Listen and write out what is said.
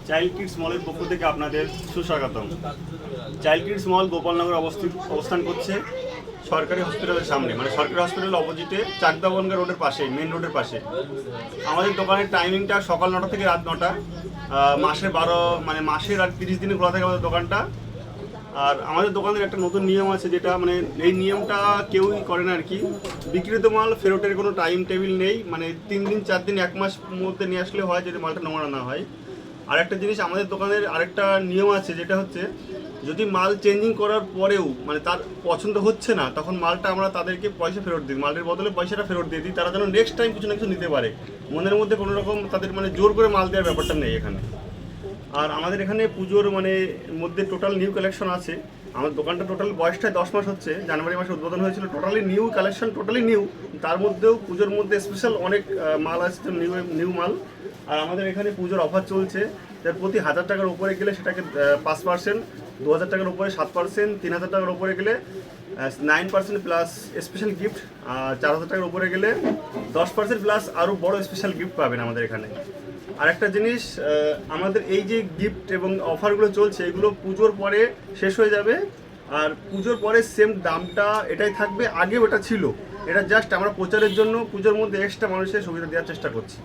Child kids মলের পক্ষ থেকে আপনাদের সুস্বাগতম। চাইল্ড কিডস মল গোপালনগর অবস্থান করছে সরকারি হসপিটালের সামনে, মানে সরকারি হসপিটালের অপোজিটে চাকদা বনগা রোডের পাশে, মেন রোডের পাশে। আমাদের দোকানের টাইমিংটা সকাল 9টা থেকে রাত 9টা। মাসের আর 30 দিনে খোলা থাকে আমাদের দোকানটা। আর আমাদের দোকানের একটা নতুন নিয়ম আছে, যেটা মানে এই নিয়মটা কেউই করে না আর কি। বিক্রিত মাল ফেরতের কোনো টাইম টেবিল নেই, মানে 3 দিন 4 দিন 1 মাস মধ্যে নিয়ে আসলে হয়, যদি মালটা নোংরা না হয়। আর একটা জিনিস, আমাদের দোকানের আরেকটা নিয়ম আছে, যেটা হচ্ছে যদি মাল চেঞ্জিং করার পরেও মানে তার পছন্দ হচ্ছে না, তখন মালটা আমরা তাদেরকে পয়সা ফেরত দিই, মালের বদলে পয়সাটা ফেরত দিয়ে দিই, তারা যেন নেক্সট টাইম কিছু না কিছু নিতে পারে। মনের মধ্যে কোনো রকম তাদের মানে জোর করে মাল দেওয়ার ব্যাপারটা নেই এখানে। আর আমাদের এখানে পুজোর মধ্যে টোটাল নিউ কালেকশন আছে। আমার দোকানটা টোটাল বয়সটায় 10 মাস হচ্ছে, জানুয়ারি মাসে উদ্বোধন হয়েছিল। Totally new collection, totally new. তার মধ্যেও পুজোর মধ্যে স্পেশাল অনেক মাল আসছে, নিউ মাল। আর আমাদের এখানে পুজোর অফার চলছে, যার প্রতি 1000 টাকার উপরে গেলে সেটাকে 5%, 2000 টাকার উপরে 7%, 3000 টাকার উপরে গেলে 9% প্লাস স্পেশাল গিফট, আর 4000 টাকার উপরে গেলে 10% প্লাস আরও বড় স্পেশাল গিফট পাবেন আমাদের এখানে। আর একটা জিনিস, আমাদের এই যে গিফট এবং অফারগুলো চলছে, এগুলো পুজোর পরে শেষ হয়ে যাবে। আর পুজোর পরে সেম দামটা এটাই থাকবে, আগেও এটা ছিল। এটা জাস্ট আমরা প্রচারের জন্য পুজোর মধ্যে এক্সট্রা মানুষের সুবিধা দেওয়ার চেষ্টা করছি।